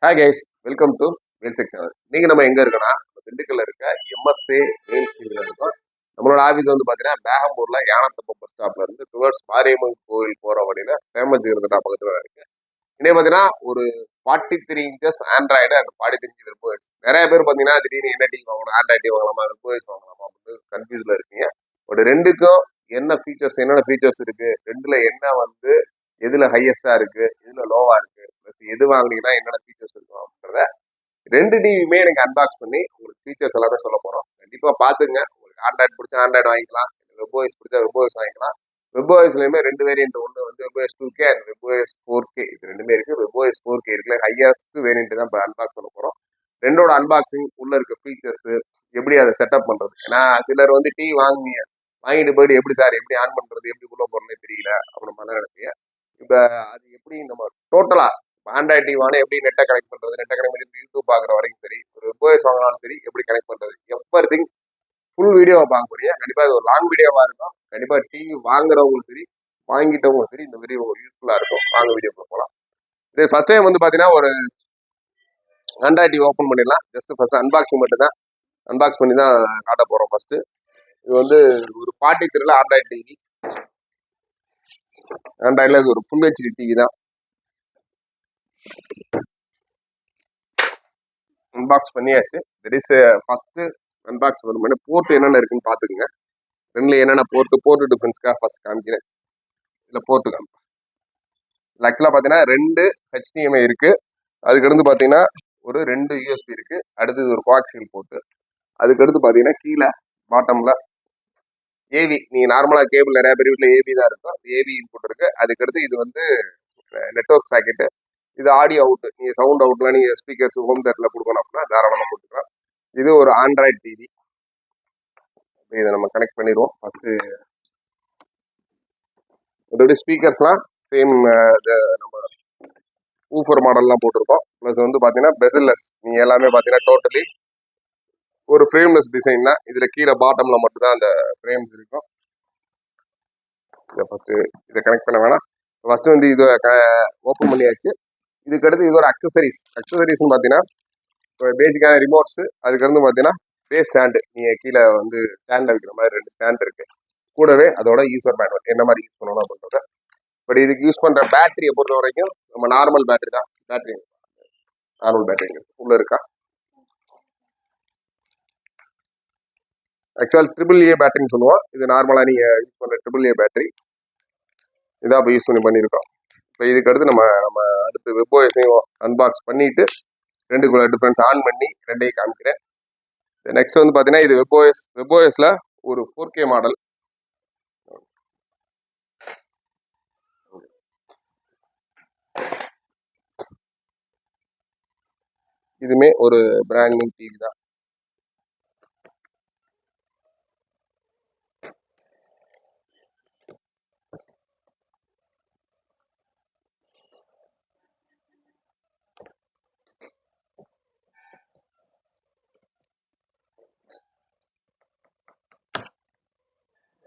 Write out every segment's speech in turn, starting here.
Hi guys, welcome to வேல்செக் channel. இன்னைக்கு நம்ம எங்க இருக்கோம்னா திண்டுக்கல்ல இருக்க எம்எஸ்ஏ வேல்ஃபீல்ட்ல இருக்கோம். நம்மளோட ஆஃபீஸ் வந்து பாத்தீங்கன்னா பேகம்பூர்ல யானத்தப்பம் பஸ் ஸ்டாப்ல இருந்து டுவர்ட்ஸ் மாரியம்மன் கோயில் போற வழியில ஃபேமஸ் இருந்தா பக்கத்துல இருக்கு. இன்னே பாத்தீங்கன்னா ஒரு 43 இன்ச்சஸ் ஆண்ட்ராய்டு அண்ட் 43 வெப்ஓஎஸ். நிறைய பேர் பாத்தீங்கன்னா திடீர்னு என்ன டிவி வாங்கணும், ஆண்ட்ராய்டு டிவி வாங்கலாமா வெப்ஓஎஸ் வாங்கலாமா அப்படின்னு கன்ஃபியூஸ்ல இருக்கீங்க. பட் ரெண்டுக்கும் என்னென்ன ஃபீச்சர்ஸ் இருக்கு, ரெண்டுல என்ன வந்து எதுல ஹையஸ்டா இருக்கு, எதுல லோவா இருக்கு, எது வாங்கினீங்கன்னா என்னென்ன ஃபீச்சர்ஸ் இருக்கும் அப்படின்றத ரெண்டு டிவியுமே எனக்கு அன்பாக்ஸ் பண்ணி உங்களுக்கு ஃபீச்சர்ஸ் எல்லாமே சொல்ல போறோம். கண்டிப்பா பாத்துங்க. உங்களுக்கு ஆண்ட்ராய்டு பிடிச்சா ஆண்ட்ராய்டு வாங்கிக்கலாம், வெப்ஓஎஸ் பிடிச்சா வெப்ஓஎஸ் வாங்கிக்கலாம். வெப்ஓஎஸ்லயுமே ரெண்டு வேரியன்ட், ஒன்று வந்து webOS 2K and webOS 4K, இது ரெண்டுமே இருக்கு. வெப்ஓஎஸ் 4K இருக்குல்ல, ஹையஸ்ட் வேரியன்ட் தான் இப்போ அன்பாக்ஸ் பண்ண போறோம். ரெண்டோட அன்பாக்சிங், உள்ள இருக்க ஃபீச்சர்ஸ், எப்படி அதை செட்டப் பண்றது. ஏன்னா சிலர் வந்து டிவி வாங்கிட்டு போயிட்டு எப்படி சார் எப்படி ஆன் பண்றது, எப்படி உள்ள போறதுன்னு தெரியல அப்படின்னு மாதிரி நினைப்பீங்க. இப்போ அது எப்படி நம்ம டோட்டலா ஆண்ட்ராய்டு டிவி வாங்க எப்படி நெட்டை கனெக்ட் பண்றது, நெட்டை கனெக்ட் பண்ணி யூடியூப் பாக்குற வரைக்கும் சரி, ஒரு வெப்ஓஎஸ் வாங்கினாலும் சரி எப்படி கனெக்ட் பண்றது, எவ்ரி திங் ஃபுல் வீடியோவை பார்க்க போறீங்க. கண்டிப்பா இது ஒரு லாங் வீடியோவா இருக்கும். கண்டிப்பா டிவி வாங்குறவங்களும் சரி வாங்கிட்டவங்களும் சரி இந்த வீடியோ யூஸ்ஃபுல்லா இருக்கும். வாங்க வீடியோ போகலாம். இது ஃபர்ஸ்ட் டைம் வந்து பாத்தீங்கன்னா ஒரு ஆண்ட்ராய்டு டிவி ஓப்பன் பண்ணிடலாம். ஜஸ்ட் ஃபர்ஸ்ட் அன்பாக்சிங் மட்டும் தான், அன்பாக்ஸ் பண்ணி தான் காட்ட போறோம். ஃபர்ஸ்ட் இது வந்து ஒரு 43ல ஆண்ட்ராய்டு டிவி. ஆண்ட்ராய்டுல இது ஒரு ஃபுல் ஹெச்டி டிவி தான். அன்பாக்ஸ் பண்ணியாச்சு. தட் இஸ் ஃபர்ஸ்ட் அன்பாக்ஸ் பண்ணி போர்ட் என்னென்ன இருக்குன்னு பாத்துக்கோங்க. ரெண்டுல என்னென்ன போர்ட் டிஃபரன்ஸ்க்காக ஃபர்ஸ்ட் காமிக்கிறேன். இல்ல போர்ட் காமிப்பேன். ஆக்சுவலா பாத்தீங்கன்னா 2 HDMI இருக்கு. அதுக்கடுத்து பாத்தீங்கன்னா ஒரு 2 USB இருக்கு. அடுத்தது ஒரு கோஆக்சியல் போர்ட். அதுக்கடுத்து பாத்தீங்கன்னா கீழே பாட்டம்ல ஏவி, நீங்க நார்மலா கேபிள் நிறைய பேர் வீட்டுல ஏவி தான் இருக்கும், ஏவி இன்புட் இருக்கு. அதுக்கடுத்து இது வந்து நெட்வொர்க் சாக்கெட். இது ஆடியோ அவுட், நீங்க சவுண்ட் அவுட்ல நீங்க ஸ்பீக்கர்ஸ் ஹோம் தேட்டர்ல கொடுக்கணும் அப்படின்னா தாராளமா கொடுத்துக்கலாம். இது ஒரு ஆண்ட்ராய்டு டிவி. இதை நம்ம கனெக்ட் பண்ணிடுவோம். ஃபர்ஸ்ட் இதோட ஸ்பீக்கர்ஸ்லாம் சேம் நம்ம ஊஃபர் மாடல்லாம் போட்டிருக்கோம். ப்ளஸ் வந்து பார்த்தீங்கன்னா பெசல்லெஸ், நீங்கள் எல்லாமே பார்த்தீங்கன்னா டோட்டலி ஒரு ஃப்ரேம்லெஸ் டிசைன் தான். இதில் கீழே பாட்டமில் மட்டும்தான் அந்த ஃப்ரேம்ஸ் இருக்கும். இதை ஃபஸ்ட்டு இதை கனெக்ட் பண்ண வேணாம். ஃபஸ்ட்டு வந்து இதை ஓப்பன் பண்ணியாச்சு. இதுக்கடுத்து இது ஒரு அக்சசரிஸ்ன்னு பார்த்தீங்கன்னா பேசிக்கான ரிமோட்ஸு. அதுக்கடுத்து பார்த்தீங்கன்னா பேஸ் ஸ்டாண்டு, நீங்கள் கீழே வந்து ஸ்டாண்டில் வைக்கிற மாதிரி 2 ஸ்டாண்ட் இருக்குது. கூடவே அதோட யூசர் மேனுவல் என்ன மாதிரி யூஸ் பண்ணணும் அப்படின்றத. பட் இதுக்கு யூஸ் பண்ணுற பேட்டரியை பொறுத்த வரைக்கும் நம்ம நார்மல் பேட்டரி தான். நார்மல் பேட்டரி உள்ள இருக்கா. ஆக்சுவல் AAA பேட்டரின்னு சொல்லுவோம். இது நார்மலாக நீங்கள் யூஸ் பண்ணுற AAA பேட்டரி இதான் இப்போ யூஸ் பண்ணியிருக்கோம். இப்போ இதுக்கு அடுத்து நம்ம அடுத்து வெப்ஓஎஸையும் அன்பாக்ஸ் பண்ணிட்டு ரெண்டுக்குள்ள டிஃப்ரென்ஸ் ஆன் பண்ணி ரெண்டையும் காமிக்கிறேன். நெக்ஸ்ட் வந்து பார்த்தீங்கன்னா இது வெப்ஓஎஸ்ல ஒரு 4K மாடல். இதுமே ஒரு பிராண்ட் நியூ டிவி தான்.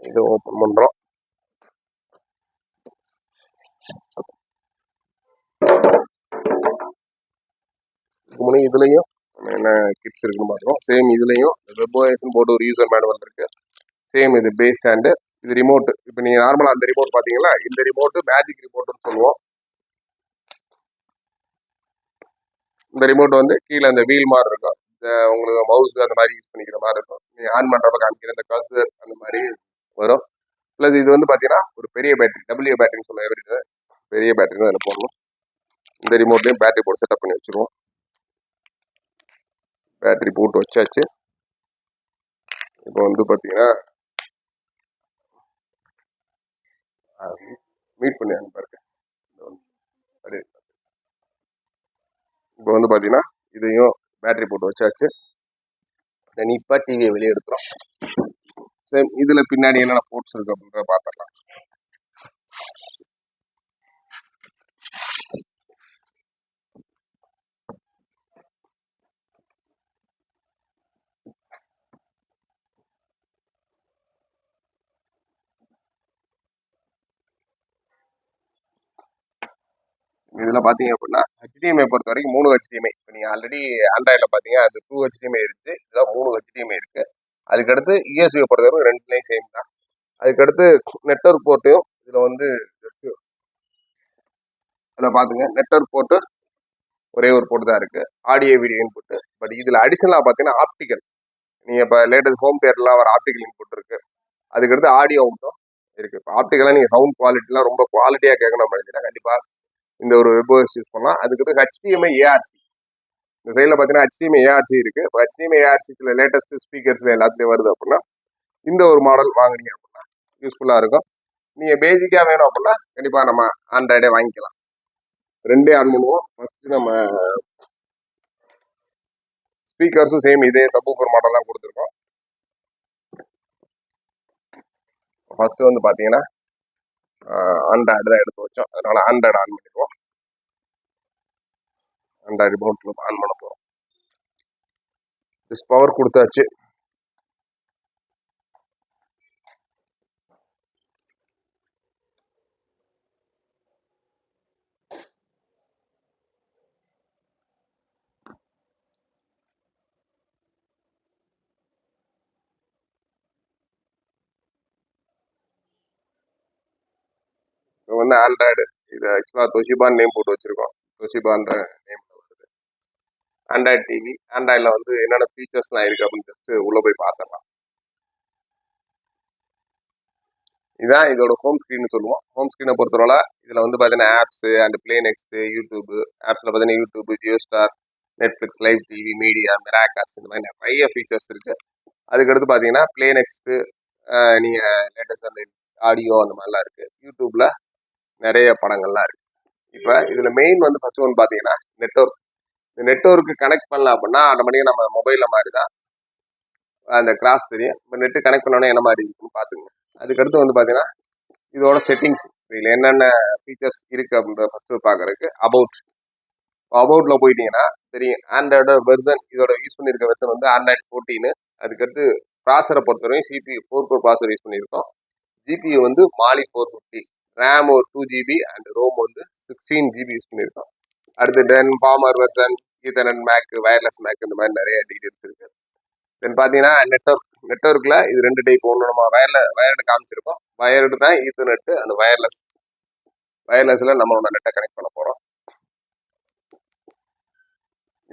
இது ஓப்பன் பண்றோம். இதுலயும் என்ன கிட்ஸ் இருக்குன்னு பார்க்குறோம். சேம் இதுலயும் வெப்ஓஎஸ்ன்னு போட்டு ஒரு யூசர் மேனுவல் இருக்கு. சேம் இது பேஸ் ஸ்டாண்டு, இது ரிமோட். இப்போ நீங்க நார்மலா அந்த ரிமோட் பாத்தீங்களா, இந்த ரிமோட் மேஜிக் ரிமோட்னு சொல்லுவோம். இந்த ரிமோட் வந்து கீழே அந்த வீல் மாதிரி இருக்கும். உங்களுக்கு மவுஸ் அந்த மாதிரி யூஸ் பண்ணிக்கிற மாதிரி இருக்கும். நீங்க ஆன் பண்றப்ப காமிக்கிற அந்த கர்சர் அந்த மாதிரி வரும். பிளஸ் இது வந்து பாத்தீங்கன்னா ஒரு பெரிய பேட்டரி, டபிள்யூ பேட்டரின்னு சொல்லுவோம். பெரிய பேட்டரி தான் அதில் போடணும். இந்த ரிமோட்லயும் பேட்டரி போட்டு செட்டப் பண்ணி வச்சிருவோம். பேட்டரி போட்டு வச்சாச்சு. இப்போ வந்து பாத்தீங்கன்னா மீட் பண்ணி அனுப்பாருங்க. இப்போ வந்து பாத்தீங்கன்னா இதையும் பேட்டரி போட்டு வச்சாச்சு. இப்போ டிவியை வெளியே எடுக்கிறோம். சேம் இதுல பின்னாடி என்னென்ன போர்ட்ஸ் இருக்கு அப்படின்றத பார்த்துக்கலாம். இதில் பார்த்தீங்க அப்படின்னா ஹெச்டிஎம்ஐ பொறுத்த வரைக்கும் 3 ஹெச்டிஎம்ஐ. இப்போ நீங்கள் ஆல்ரெடி ஆண்ட்ராய்டில் பார்த்தீங்க அது 2 ஹெச்டிஎம்ஐ இருந்துச்சு. இதெல்லாம் 3 ஹெச்டிஎம்ஐ இருக்குது. அதுக்கடுத்து யூஎஸ்பியை பொறுத்த வரைக்கும் ரெண்டுலேயும் சேம் தான். அதுக்கடுத்து நெட்வொர்க் போர்ட்டையும் இதில் வந்து ஜஸ்ட்டு இதில் பார்த்துங்க, நெட்வொர்க் போர்ட்டு ஒரே ஒரு போர்ட்டு தான் இருக்குது. Audio video input. பட் இதில் அடிஷனலாக பார்த்தீங்கன்னா ஆப்டிக்கல், நீங்கள் இப்போ லேட்டஸ்ட் ஹோம் தியேட்டர்லாம் வர ஆப்டிக்கல் இன்புட் இருக்குது. அதுக்கடுத்து ஆடியோ அவுட்டும் இருக்குது. இப்போ ஆப்டிக்கலாக நீங்கள் சவுண்ட் குவாலிட்டிலாம் ரொம்ப குவாலிட்டியாக கேட்கணும் அப்படின்னா கண்டிப்பாக இந்த ஒரு வெப்ஓஎஸ் யூஸ் பண்ணலாம். அதுக்கடுத்து ஹெச்டிஎம்ஐ ஏஆர்சி, இந்த சைடில் பார்த்தீங்கன்னா ஹெச்டிஎம்ஐ ஏஆர்சி இருக்குது. இப்போ ஹெச்டிஎம்ஐ ஏஆர்சி சில லேட்டஸ்ட் ஸ்பீக்கர்ஸ் எல்லாத்துலேயும் வருது அப்படின்னா இந்த ஒரு மாடல் வாங்கினீங்க அப்படின்னா யூஸ்ஃபுல்லாக இருக்கும். நீங்கள் பேசிக்காக வேணும் அப்படின்னா கண்டிப்பாக நம்ம ஆண்ட்ராய்டே வாங்கிக்கலாம். ரெண்டே ஆன் பண்ணுவோம். ஃபஸ்ட்டு நம்ம ஸ்பீக்கர்ஸும் சேம் இதே சப்வூஃபர் மாடல் தான் கொடுத்துருக்கோம். ஃபஸ்ட்டு வந்து பார்த்தீங்கன்னா ஆண்ட்ராய்டு தான் எடுத்து வச்சோம், அதனால் ஆண்ட்ராய்டு ஆன் பண்ணிடுவோம். ஆண்ட்ராய்டு ரிமோட்டில் ஆன் பண்ண போகிறோம். டிஸ் பவர் கொடுத்தாச்சு. இப்போ வந்து ஆண்ட்ராய்டு இது ஆக்சுவலாக தொஷிபான்னு நேம் போட்டு வச்சுருக்கோம். தொஷிபான்ற நேம் வருது. ஆண்ட்ராய்டு டிவி, ஆண்ட்ராய்டில் வந்து என்னென்ன ஃபீச்சர்ஸ்லாம் இருக்குது அப்படின்னு ஜஸ்ட்டு உள்ளே போய் பார்த்துடலாம். இதுதான் இதோட ஹோம் ஸ்க்ரீன் சொல்லுவோம். ஹோம் ஸ்க்ரீனை பொறுத்தவரை இதில் வந்து பார்த்தீங்கன்னா apps and play next, YouTube. ஆப்ஸில் பார்த்தீங்கன்னா YouTube, Jio Star, Netflix, live TV, media, Miracast, இந்த மாதிரி நிறைய ஃபீச்சர்ஸ் இருக்குது. அதுக்கடுத்து பார்த்தீங்கன்னா ப்ளே நெக்ஸ்ட்டு, நீங்கள் லேட்டஸ்ட் அந்த ஆடியோ அந்த மாதிரிலாம் இருக்குது. யூடியூப்பில் நிறைய படங்கள்லாம் இருக்குது. இப்போ இதில் மெயின் வந்து ஃபஸ்ட்டு ஒன்று பார்த்தீங்கன்னா நெட்வொர்க். இந்த நெட்வொர்க்கு கனெக்ட் பண்ணலாம் அப்படின்னா ஆட்டோமேட்டிக்காக நம்ம மொபைலில் மாதிரி தான் அந்த கிராஸ் தெரியும். இப்போ நெட்டு கனெக்ட் பண்ணோன்னா என்ன மாதிரி இருக்குன்னு பார்த்துங்க. அதுக்கடுத்து வந்து பார்த்தீங்கன்னா இதோட செட்டிங்ஸ், இதில் என்னென்ன ஃபீச்சர்ஸ் இருக்குது அப்படின்றத ஃபஸ்ட்டு பார்க்குறதுக்கு அபவுட்டில் போயிட்டீங்கன்னா தெரியும். ஆண்ட்ராய்டோட வெர்சன் இதோட யூஸ் பண்ணியிருக்க வெர்சன் வந்து ஆண்ட்ராய்டு 14. அதுக்கடுத்து ப்ராசரை பொறுத்தவரையும் CPU 4 கோர் ப்ராசர் யூஸ் பண்ணியிருக்கோம். ஜிபியு வந்து மாலி 450, ரேம் ஒரு 2 GB அண்ட் ரோம் வந்து 16 GB யூஸ் பண்ணியிருக்கோம். அடுத்து then firmware version, Ethernet MAC, wireless MAC, இந்த மாதிரி நிறைய டீட்டெயில்ஸ் இருக்குது. தென் பார்த்தீங்கன்னா நெட்ஒர்க்கில் இது 2 டைப். ஒன்று நம்ம வயர்டு காமிச்சிருக்கோம். வயர்டு தான் ஈத்தர்நெட்டு, அந்த வயர்லெஸில் நம்மளோட நெட்டை கனெக்ட் பண்ண போகிறோம்.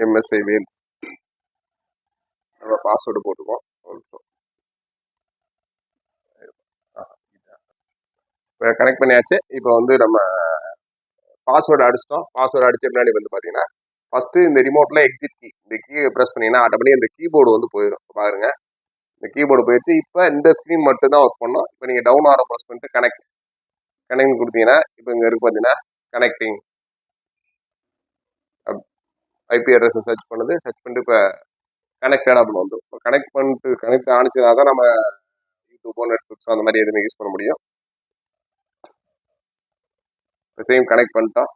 எம்எஸ்ஐ வேல்ஸ் நம்ம பாஸ்வேர்டு போட்டுக்கோம். இப்போ கனெக்ட் பண்ணியாச்சு. இப்போ வந்து நம்ம பாஸ்வேர்டு அடிச்சிட்டோம். பாஸ்வேர்டு அடிச்ச பின்னாடி வந்து பார்த்தீங்கன்னா ஃபஸ்ட்டு இந்த ரிமோட்டில் எக்ஸிட் கீ, இந்த கீயை ப்ரெஸ் பண்ணிங்கன்னா ஆட்டோமேட்டிக் இந்த கீபோர்டு வந்து போயிடும். பாருங்க, இந்த கீபோர்டு போயிடுச்சு. இப்போ இந்த ஸ்க்ரீன் மட்டும் தான் ஒர்க் பண்ணோம். இப்போ நீங்கள் டவுன் ஆரோ ப்ரெஸ் பண்ணிட்டு கனெக்ட் கொடுத்தீங்கன்னா இப்போ இங்கே இருக்கு பார்த்தீங்கன்னா கனெக்டிங் ஐபி அட்ரஸ் சர்ச் பண்ணிட்டு இப்போ கனெக்டட் அப்படின்னு வந்து இப்போ கனெக்ட் ஆனிச்சுனா தான் நம்ம யூடியூபோ நெட்ஃப்ளிக்ஸோ அந்த மாதிரி எதுவுமே யூஸ் பண்ண முடியும். இப்போ சேம் கனெக்ட் பண்ணிட்டோம்.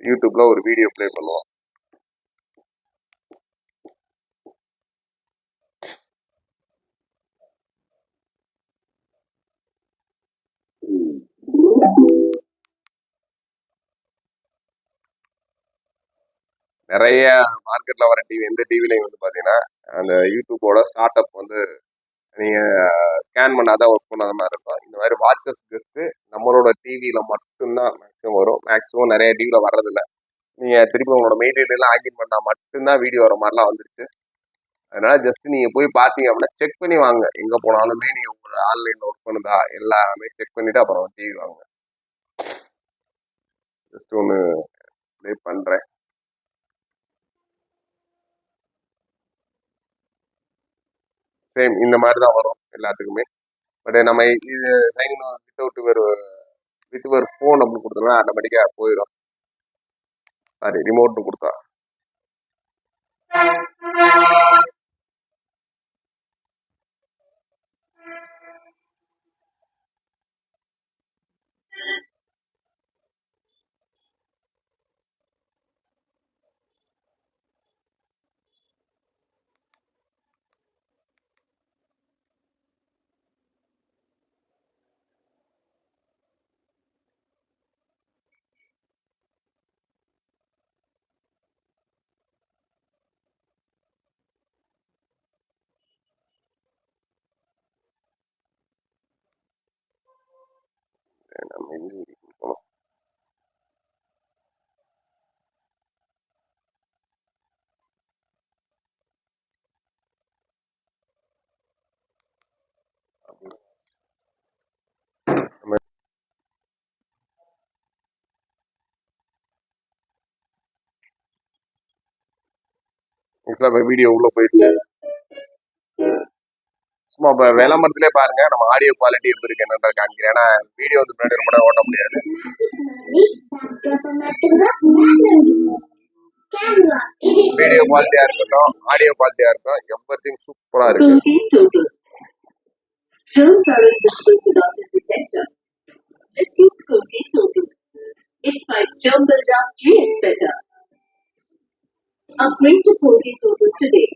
யூடியூப்ல ஒரு வீடியோ ப்ளே பண்ணுவோம். நிறைய மார்க்கெட்டில் வர டிவி, எந்த டிவிலையும் வந்து பார்த்தீங்கன்னா அந்த யூடியூப்போட ஸ்டார்ட் அப் வந்து நீங்கள் ஸ்கேன் பண்ணாதான் ஒர்க் பண்ணாத மாதிரி இருக்கும். இந்த மாதிரி வாட்சஸ் ஜஸ்ட்டு நம்மளோட டிவியில் மட்டும்தான் மேக்ஸிமம் வரும். மேக்ஸிமம் நிறைய டிவியில் வர்றதில்ல. நீங்கள் திருப்பி உங்களோட மெயின்டெயின்லாம் ஆக்டின் பண்ணால் மட்டும்தான் வீடியோ வர மாதிரிலாம் வந்துருச்சு. அதனால் ஜஸ்ட்டு நீங்கள் போய் பார்த்தீங்க அப்படின்னா செக் பண்ணி வாங்க. எங்கே போனாலுமே நீங்கள் உங்களோட ஆன்லைனில் ஒர்க் பண்ணுதா எல்லாமே செக் பண்ணிவிட்டு அப்புறம் டிவி வாங்க. ஜஸ்ட் ஒன்று ப்ளே பண்ணுறேன். சேம் இந்த மாதிரி தான் வரும் எல்லாத்துக்குமே. பட் நம்ம இது சைன் வித் ஒரு ஃபோன் அப்படின்னு கொடுத்தோம்னா ஆட்டோமேட்டிக்காக போயிடும். சாரி, ரிமோட்னு கொடுத்தா நம்ம எங்க போனோம்? நம்ம வீடியோ உள்ள போயிடுச்சு. சும்மா இப்ப விளம்பரத்திலே பாருங்க நம்ம ஆடியோ குவாலிட்டி எப்படி இருக்கு என்னன்ற காமிக்கிறேன். ஏன்னா வீடியோ வந்து முன்னாடி ரொம்ப நேரம் ஓட்ட முடியாது. வீடியோ குவாலிட்டியா இருக்கட்டும், ஆடியோ குவாலிட்டியா இருக்கட்டும், எவ்ரிதிங் சூப்பரா இருக்கு. Germs are invisible without a detector. Let's use Colgate Total. It fights germ buildup 3x better. Upgrade to Colgate Total today.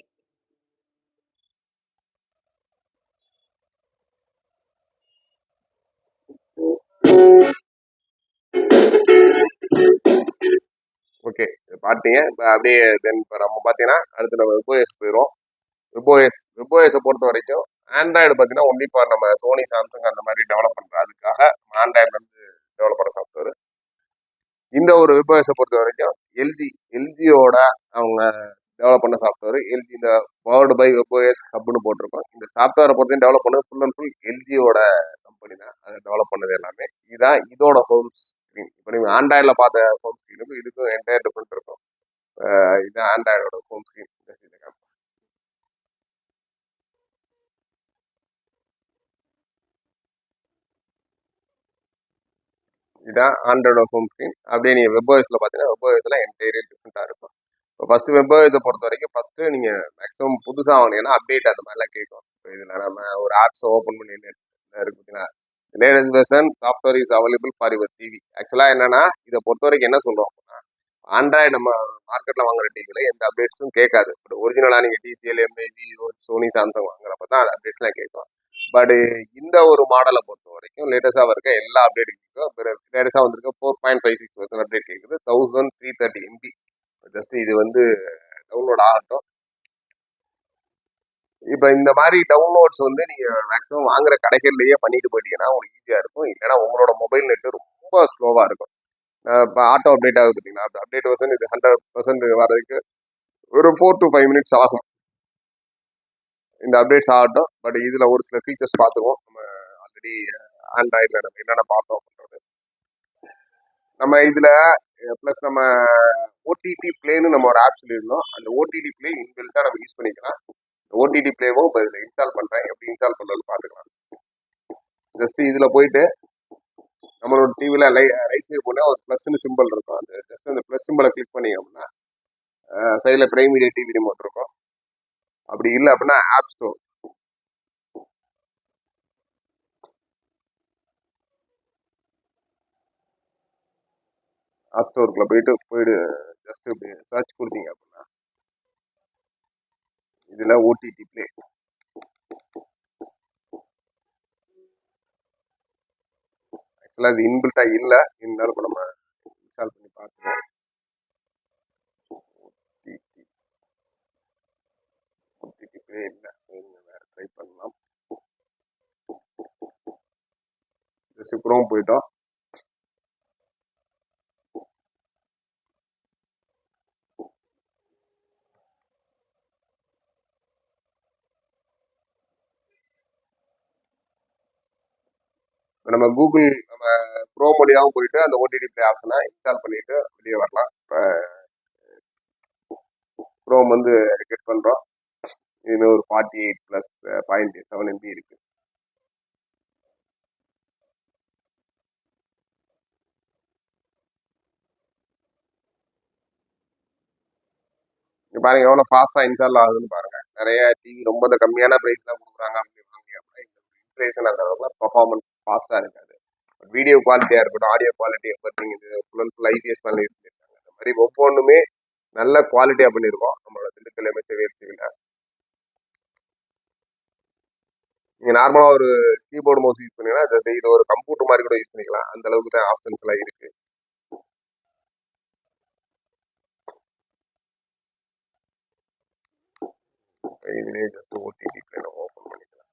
Okay, பார்த்தீங்க. இப்போ அப்படியே தென் இப்போ நம்ம பார்த்தீங்கன்னா அடுத்து நம்ம வெப்ஓஎஸ் போயிடும். வெப்ஓஎஸை பொறுத்த வரைக்கும் ஆண்ட்ராய்டு பார்த்தீங்கன்னா ஒன்லி ஃபார் நம்ம சோனி சாம்சங் அந்த மாதிரி டெவலப் பண்ணுற அதுக்காக ஆண்ட்ராய்டில் வந்து டெவலப் பண்ண சாஃப்ட்வேர். இந்த ஒரு வெப்ஓஎஸை பொறுத்த வரைக்கும் எல்ஜியோட அவங்க டெவலப் பண்ண சாஃப்ட்வேர். எல்ஜி இந்த பவர்டு பை வெப்ஓஎஸ் ஹப்னு போட்டிருக்கோம். இந்த சாஃப்ட்வேரை பொறுத்தையும் டெவலப் பண்ணது ஃபுல் அண்ட் ஃபுல் எல்ஜியோட கம்பெனி தான் அதை டெவலப் பண்ணது எல்லாமே. இதுதான் இதோட ஹோம் ஸ்க்ரீன். இப்போ நீங்கள் ஆண்ட்ராய்டில் பார்த்த ஹோம் ஸ்க்ரீனுக்கும் இதுக்கும் என்டையர் டிஃப்ரெண்ட் இருக்கும். இதுதான் ஆண்ட்ராய்டோட ஹோம் ஸ்க்ரீன். இதுதான் ஆண்ட்ராய்டோட ஹோம் ஸ்க்ரீன். அப்படியே நீங்கள் வெப்ஓஎஸில் பார்த்தீங்கன்னா வெப்ஓஎஸில் என்டையரே டிஃப்ரெண்ட்டாக இருக்கும். இப்போ ஃபஸ்ட்டு வெப்ஓஎஸை பொறுத்த வரைக்கும் ஃபஸ்ட்டு நீங்கள் மேக்ஸிமம் புதுசாக வாங்கினீங்கன்னா அப்டேட் அந்த மாதிரிலாம் கேட்கும். இப்போ இதில் நம்ம ஒரு ஆப்ஸை ஓப்பன் பண்ணி இருக்கு பார்த்தீங்கன்னா latest version software is available for your TV. ஆக்சுவலாக என்னன்னா இதை பொறுத்த வரைக்கும் என்ன சொல்கிறோம் அப்படின்னா ஆண்ட்ராய்டு நம்ம மார்க்கெட்டில் வாங்குற டிவியில் எந்த அப்டேட்ஸும் கேட்காது. பட் ஒரிஜினலாக நீங்கள் டிசிஎல், எம்ஐஜி, சோனி, சாம்சங் வாங்குறப்ப தான் அது அப்டேட்ஸ்லாம் கேட்கும். பட் இந்த ஒரு மாடலை பொறுத்த வரைக்கும் லேட்டஸ்டாக இருக்க எல்லா அப்டேட்டும் கேட்கும். லேட்டஸ்டாக வந்திருக்க 4.56 அப்டேட் கேட்குது. 1330 MB. ஜஸ்ட் இது வந்து டவுன்லோட் ஆகட்டும். இப்போ இந்த மாதிரி டவுன்லோட்ஸ் வந்து நீங்கள் மேக்ஸிமம் வாங்குற கடைகள்லேயே பண்ணிட்டு போயிட்டீங்கன்னா உங்களுக்கு ஈஸியாக இருக்கும். இல்லைன்னா உங்களோட மொபைல் நெட்டு ரொம்ப ஸ்லோவாக இருக்கும். இப்போ ஆட்டோ அப்டேட் ஆகுது பார்த்தீங்கன்னா அந்த அப்டேட் வந்து இது 100% வர்றதுக்கு ஒரு 4 to 5 மினிட்ஸ் ஆகும். இந்த அப்டேட்ஸ் ஆகட்டும். பட் இதில் ஒரு சில ஃபீச்சர்ஸ் பார்த்துருவோம். நம்ம ஆல்ரெடி ஆண்ட்ராய்டில் நம்ம என்னென்ன பார்த்தோம் அப்படின்றது நம்ம இதில் ப்ளஸ் நம்ம ஓடிடி பிளேன்னு நம்ம ஒரு ஆப் சொல்லியிருந்தோம். அந்த ஓடிடி பிளே இன்பில்ட்டாக நம்ம யூஸ் பண்ணிக்கலாம். ஓடிடி பிளேவும் இப்போ இதில் இன்ஸ்டால் பண்ணுறேன். எப்படி இன்ஸ்டால் பண்ணுறதுன்னு பார்த்துக்கலாம். ஜஸ்ட் இதில் போயிட்டு நம்மளோட டிவியில் ரைட் சைடு போனால் ஒரு ப்ளஸ்ன்னு சிம்பிள் இருக்கும். அந்த ஜஸ்ட் அந்த ப்ளஸ் சிம்பிளை கிளிக் பண்ணிங்க அப்படின்னா சைடில் பிரைம் மீடியா டிவி ரிமோட் இருக்கும். அப்படி இல்லை அப்படின்னா ஆப் ஸ்டோர் ஆப் ஸ்டோருக்குள்ள போயிட்டு ஜஸ்ட் இப்படி சர்ச் கொடுத்தீங்க அப்படின்னா இதில் ஓடிடி பிளே ஆக்சுவலாக இது இன்பில்ட்டாக இல்லை. இருந்தாலும் இப்போ நம்ம இன்ஸ்டால் பண்ணி பார்த்துருவோம். ஓடிடி பிளே இல்லை, வேறு ட்ரை பண்ணலாம். ஜஸ்ட் குரோம் போயிட்டோம். நம்ம கூகுள் நம்ம குரோம் வழியாகவும் போயிட்டு அந்த ஓடிடி பிளே ஆப்ஷனை இன்ஸ்டால் பண்ணிட்டு வெளியே வரலாம். இப்போ குரோம் வந்து கெட் பண்ணுறோம். இதுல ஒரு 48+.7 MB இருக்கு. பாருங்க எவ்வளோ ஃபாஸ்ட்டாக இன்ஸ்டால் ஆகுதுன்னு பாருங்க. நிறைய டிவி ரொம்ப கம்மியான ப்ரைஸ்லாம் கொடுக்குறாங்க அப்படின்னா இந்த இன்ஸ்டலேஷன் அந்த அளவுக்கு பர்ஃபார்மன்ஸ் ஃபாஸ்ட்டாக இருக்காது. வீடியோ குவாலிட்டியாக இருக்கட்டும், ஆடியோ குவாலிட்டி எப்போ இது ஃபுல் அண்ட் ஃபுல் ஐபிஎஸ் பண்ணி இருக்காங்க. அந்த மாதிரி ஒவ்வொன்றுமே நல்ல குவாலிட்டியாக பண்ணியிருக்கோம் நம்மளோட திண்டுக்கல் எம்எஸ்சிவியில். நீங்கள் நார்மலாக ஒரு கீபோர்டு மவுஸ் யூஸ் பண்ணீங்கன்னா இது ஒரு கம்ப்யூட்டர் மாதிரி கூட யூஸ் பண்ணிக்கலாம். அந்த அளவுக்கு தான் ஆப்ஷன்ஸ் எல்லாம் இருக்கு. இதுலேயே ஜஸ்ட் ஓடிடி பிளே ஓப்பன் பண்ணிக்கலாம்.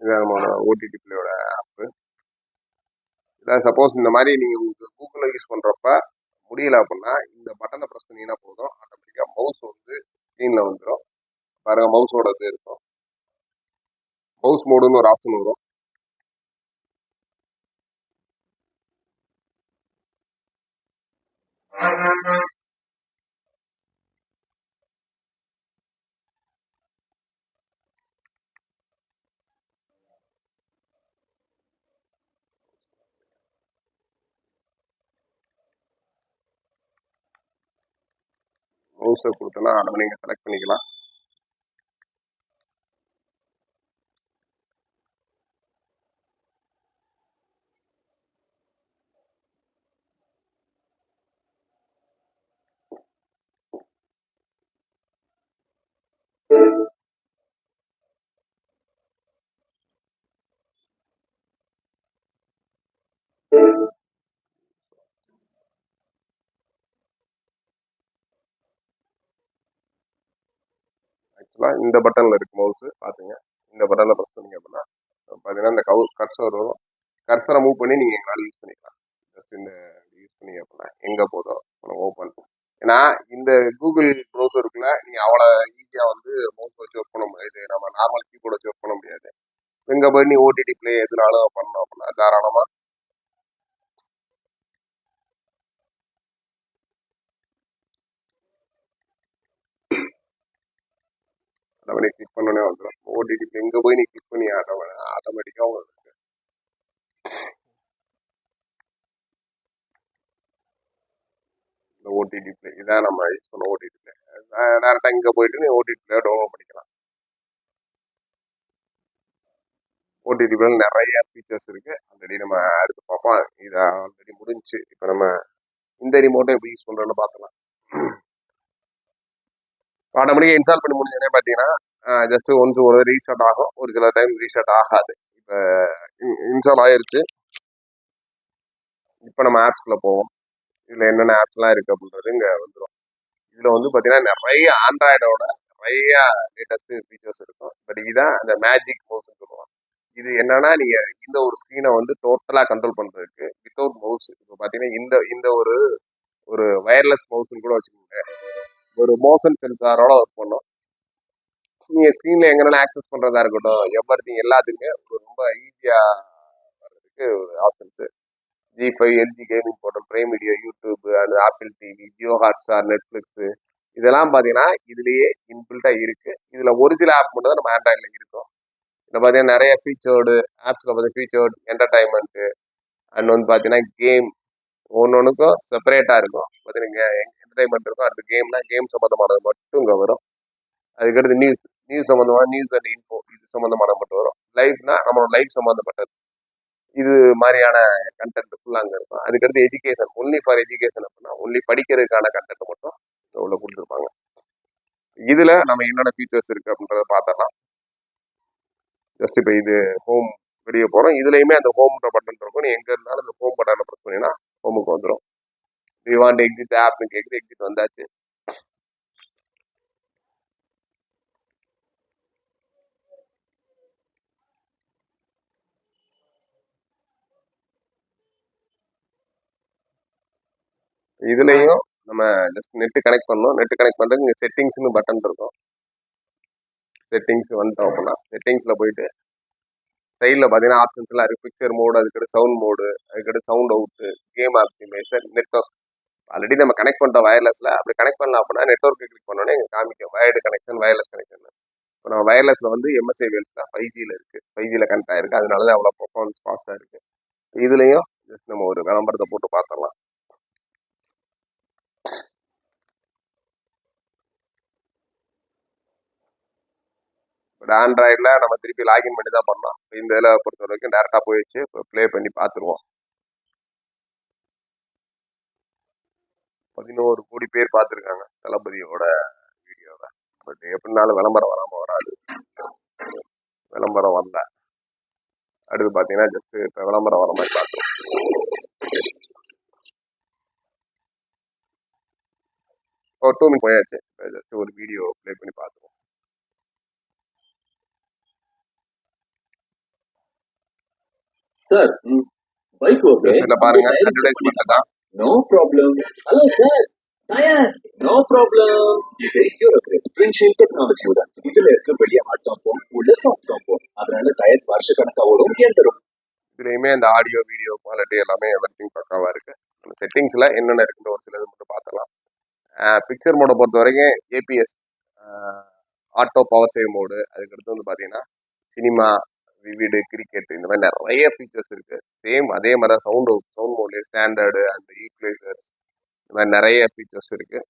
இதான் நம்மளோட ஓடிடி பிளேயோட ஆப்பு. இதான் சப்போஸ் இந்த மாதிரி நீங்கள் உங்களுக்கு கூகுளில் யூஸ் பண்ணுறப்ப முடியல அப்படின்னா இந்த பட்டனை ப்ரெஸ் பண்ணிங்கன்னா போதும், ஆட்டோமேட்டிக்காக மவுஸ் வந்து ஸ்க்ரீனில் வந்துடும். பாருங்க மவுஸோட இது இருக்கும், மவுஸ் மோடுன்னு ஒரு ஆப்ஷன் வரும். மவுஸை கொடுத்தனா அதை நீங்கள் செலக்ட் பண்ணிக்கலாம். ஆக்சுவலாக இந்த பட்டனில் இருக்குது மவுஸு, பார்த்துங்க. இந்த பட்டனில் ப்ரெஸ் பண்ணிங்க அப்படின்னா பார்த்தீங்கன்னா இந்த கர்சர் வரும். கர்சரை மூவ் பண்ணி நீங்கள் எங்களால் யூஸ் பண்ணிக்கலாம். ஜஸ்ட் இந்த யூஸ் பண்ணிங்க அப்படின்னா எங்கே போதோ ஓப்பன். ஏன்னா இந்த கூகுள் ப்ரௌசருக்குள்ள நீங்கள் அவ்வளோ ஈஸியாக வந்து மவுஸ் வச்சு ஒர்க் பண்ண முடியாது, நம்ம நார்மல் கீபோர்ட் வச்சு ஒர்க் பண்ண முடியாது. எங்கே போய் நீ ஓடிடி பிளே எதுனாலும் பண்ணணும் அப்படின்னா தாராளமாக ஆட்டோமேட்டிக் கிளிக் பண்ணோன்னே வந்துடும். ஓடிடி பிளே எங்கே போய் நீ கிளிக் பண்ணி ஆட்டோமேட்டிக்காக உங்களுக்கு இந்த ஓடிடி பிளே இதான் நம்ம யூஸ் பண்ண ஓடிடி பிளே. டேரெக்டாக இங்கே போயிட்டு நீ ஓடிடி பிளே டவுன்லோட் பண்ணிக்கலாம். ஓடிடி பிளே நிறைய ஃபீச்சர்ஸ் இருக்குது. ஆல்ரெடி நம்ம அடுத்து பார்ப்போம். இது ஆல்ரெடி முடிஞ்சு. இப்போ நம்ம இந்த ரிமோட்டை எப்படி யூஸ் பண்ணுறோன்னு பார்க்கலாம். ஆட்டோமேட்டிக்காக இன்ஸ்டால் பண்ணி முடிஞ்சோடனே பார்த்தீங்கன்னா ஜஸ்ட் ஒன்ஸ் ஒரு ரீஸ்டார்ட் ஆகும், ஒரு சில டைம் ரீஸ்டார்ட் ஆகாது. இப்போ இன்ஸ்டால் ஆயிருச்சு. இப்போ நம்ம ஆப்ஸ்குள்ளே போவோம். இதில் என்னென்ன ஆப்ஸ்லாம் இருக்குது அப்படின்றது இங்கே வந்துடும். இதில் வந்து பார்த்தீங்கன்னா நிறைய ஆண்ட்ராய்டோட நிறைய லேட்டஸ்ட் ஃபீச்சர்ஸ் இருக்கும். பட் இதுதான் அந்த மேஜிக் மவுஸ்ன்னு சொல்லுவாங்க. இது என்னன்னா நீங்கள் இந்த ஒரு ஸ்க்ரீனை வந்து டோட்டலாக கண்ட்ரோல் பண்ணுறதுக்கு வித்தவுட் மவுஸ். இப்போ பார்த்தீங்கன்னா இந்த இந்த ஒரு ஒரு வயர்லெஸ் மவுஸ்ன்னு கூட வச்சுக்கோங்க. ஒரு மோஷன் சென்சாரோட ஒர்க் பண்ணும். நீங்கள் ஸ்க்ரீனில் எங்கனாலும் ஆக்சஸ் பண்ணுறதா இருக்கட்டும், எவ்ரிதிங் எல்லாத்துக்குமே ரொம்ப ஈஸியாக வர்றதுக்கு ஒரு options. G5, LG gaming portal, prime video, YouTube, and apple TV, Jio Hotstar, Netflix இதெல்லாம் பார்த்தீங்கன்னா இதுலேயே இன்பில்ட்டாக இருக்குது. இதில் ஒரு சில ஆப் மட்டும் தான் நம்ம ஆண்ட்ராய்டில் இருக்கும். இதில் பார்த்தீங்கன்னா நிறைய ஃபீச்சர்டு ஆப்ஸில் பார்த்தீங்கன்னா ஃபீச்சர்டு என்டர்டைன்மெண்ட்டு அண்ட் வந்து பார்த்தீங்கன்னா கேம் ஒன்றுக்கும் செப்பரேட்டாக இருக்கும். பார்த்தீங்கன்னா என்டர்டைன்மெண்ட் இருக்கும், அடுத்து கேம் சம்மந்தமானது மட்டும் இங்கே வரும். அதுக்கடுத்து நியூஸ் சம்மந்தமாக நியூஸ் அண்ட் இன்ஃபோ இது சம்மந்தமான மட்டும் வரும். லைஃப்னா நம்மளோட லைஃப் சம்மந்தப்பட்டது இது மாதிரியான கண்டென்ட் ஃபுல்லாக அங்கே இருக்கும். அதுக்கடுத்து எஜுகேஷன், ஒன்லி ஃபார் எஜுகேஷன் அப்படின்னா ஒன்லி படிக்கிறதுக்கான கண்டென்ட் மட்டும் உள்ள கொடுத்துருப்பாங்க. இதில் நம்ம என்னென்ன ஃபீச்சர்ஸ் இருக்குது அப்படின்றத பார்த்தலாம். ஜஸ்ட் இப்போ இது ஹோம் வெளியே போகிறோம். இதுலேயுமே அந்த ஹோம்ன்ற பட்டன் இருக்கும். நீ எங்கே இருந்தாலும் அந்த ஹோம் பட்டனை ப்ரெஸ் பண்ணினா ஹோமுக்கு வந்துடும். யூ வாண்ட் எக்ஸிட் ஆப்னு கேட்குது, எக்ஸிட் வந்தாச்சு. இதுலேயும் நம்ம ஜஸ்ட் நெட்டு கனெக்ட் பண்ணணும். நெட்டு கனெக்ட் பண்ணுறதுக்கு இங்கே செட்டிங்ஸ்னு பட்டன் இருக்கும். செட்டிங்ஸ் வந்துட்டோம் அப்படின்னா செட்டிங்ஸில் போயிட்டு சைடில் பார்த்தீங்கன்னா ஆப்ஷன்ஸ்லாம் இருக்குது. பிக்சர் மோடு, அதுக்கடுத்து சவுண்ட் மோடு, அதுக்கடுத்து sound out, game optimiser, network. Already நம்ம கனெக்ட் பண்ணிட்டோம் வயர்லெஸில். அப்படி கனெக்ட் பண்ணலாம் அப்படின்னா நெட்ஒர்க்கு கிளிக் பண்ணோன்னே எங்களுக்கு காமிக்கும் வயர்டு கனெக்ஷன், வயர்லெஸ் கனெக்ஷன். இப்போ நம்ம வயர்லெஸில் வந்து எம்எஸ்ஐ வேல்ஸ் தான் 5Gயில் இருக்குது, 5Gயில் கனெக்ட் ஆகிருக்கு. அதனால தான் அவ்வளோ பர்ஃபார்மன்ஸ் ஃபாஸ்ட்டாக இருக்குது. இதுலேயும் ஜஸ்ட் நம்ம ஒரு விளம்பரத்தை போட்டு பார்த்துடலாம். பட் ஆண்ட்ராய்டில் நம்ம திருப்பி லாகின் பண்ணி தான் பண்ணோம். இந்த இதில் பொறுத்த வரைக்கும் டேரெக்டாக போயிடுச்சு. இப்போ ப்ளே பண்ணி பார்த்துருவோம். 11 கோடி பேர் பார்த்துருக்காங்க தளபதியோட வீடியோவை. பட் எப்படினாலும் விளம்பரம் வராமல் வராது. விளம்பரம் வரல. அடுத்து பார்த்தீங்கன்னா ஜஸ்ட் இப்போ விளம்பரம் வர மாதிரி பார்த்துருவோம். ஒரு 2 மினிட் போயாச்சு. ஜஸ்ட் ஒரு வீடியோ ப்ளே பண்ணி பார்த்துருவோம். Sir, bike okay? இதுல பாருங்க அட்வர்டைஸ்மெண்ட் தான். No problem. Hello, sir. Tire. No problem. இது யூரோப் ஃப்ரெண்ட்ஷிப் டெக்னாலஜியோட இதுல இருக்க வெளிய ஆட்டம் போ உள்ள சாப்பிட்டோம் போ அதனால டயர் வருஷ கணக்கா ஓடும் ஏந்தரும். இதுலயுமே இந்த ஆடியோ வீடியோ குவாலிட்டி எல்லாமே எவரிதிங் பக்காவா இருக்கு. செட்டிங்ஸ்ல என்னென்ன இருக்குன்னு ஒரு சிலது மட்டும் பார்த்தலாம். பிக்சர் மோட பொறுத்த வரைக்கும் ABS auto power save mode, அதுக்கடுத்து வந்து பார்த்தீங்கன்னா சினிமா, விவிடு, கிரிக்கெட் இந்த மாதிரி நிறைய ஃபீச்சர்ஸ் இருக்கு. சேம் அதே மாதிரி தான் சவுண்ட் மோட்லேயே ஸ்டாண்டர்டு அண்ட் ஈக்குவலைசர்ஸ் இந்த மாதிரி நிறைய ஃபீச்சர்ஸ் இருக்கு.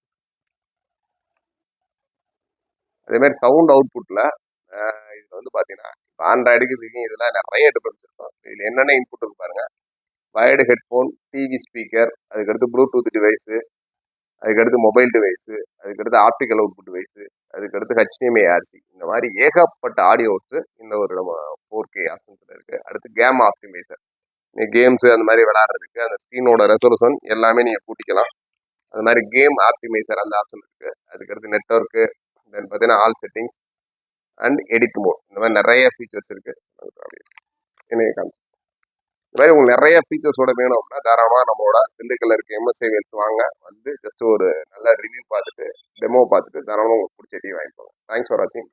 அதே மாதிரி சவுண்ட் அவுட்புட்ல இதுல வந்து பார்த்தீங்கன்னா இப்போ ஆண்ட்ராய்டுக்கு இதுக்கும் இதெல்லாம் நிறைய டிஃபரன்ஸ் இருக்கும். இதில் என்னென்ன இன்புட் இருக்கு பாருங்க. வயர்டு ஹெட்ஃபோன், டிவி ஸ்பீக்கர், அதுக்கடுத்து ப்ளூடூத் டிவைஸு, அதுக்கடுத்து மொபைல் டிவைஸு, அதுக்கடுத்து ஆப்டிக்கல் அவுட்புட் டிவைஸு, அதுக்கடுத்து HDMI RC இந்த மாதிரி ஏகப்பட்ட ஆடியோஸ் இந்த ஒரு நம்ம 4K ஆப்ஷன்ஸில் இருக்குது. அடுத்து கேம் ஆப்டிமைசர், நீங்கள் கேம்ஸு அந்த மாதிரி விளாட்றதுக்கு அந்த ஸ்க்ரீனோட ரெசல்யூஷன் எல்லாமே நீங்கள் கூட்டிக்கலாம். அது மாதிரி கேம் ஆப்டிமைசர் அந்த ஆப்ஷன் இருக்குது. அதுக்கடுத்து நெட்ஒர்க்கு, தென் பார்த்தீங்கன்னா all settings and edit mode இந்த மாதிரி நிறைய ஃபீச்சர்ஸ் இருக்குது. என்னைய காமிச்சு இந்த மாதிரி உங்களுக்கு நிறைய ஃபீச்சர்ஸோட வேணும் அப்படின்னா தாராளமாக நம்மளோட திண்டுக்கல்ல இருக்க MSI Wheels வாங்க. வந்து ஜஸ்ட் ஒரு நல்ல ரிவ்யூ பார்த்துட்டு டெமோ பார்த்துட்டு தாராளமாக உங்களுக்கு பிடிச்ச டீ வாங்கிக்கோங்க. தேங்க்ஸ் ஃபார் வாட்சிங்.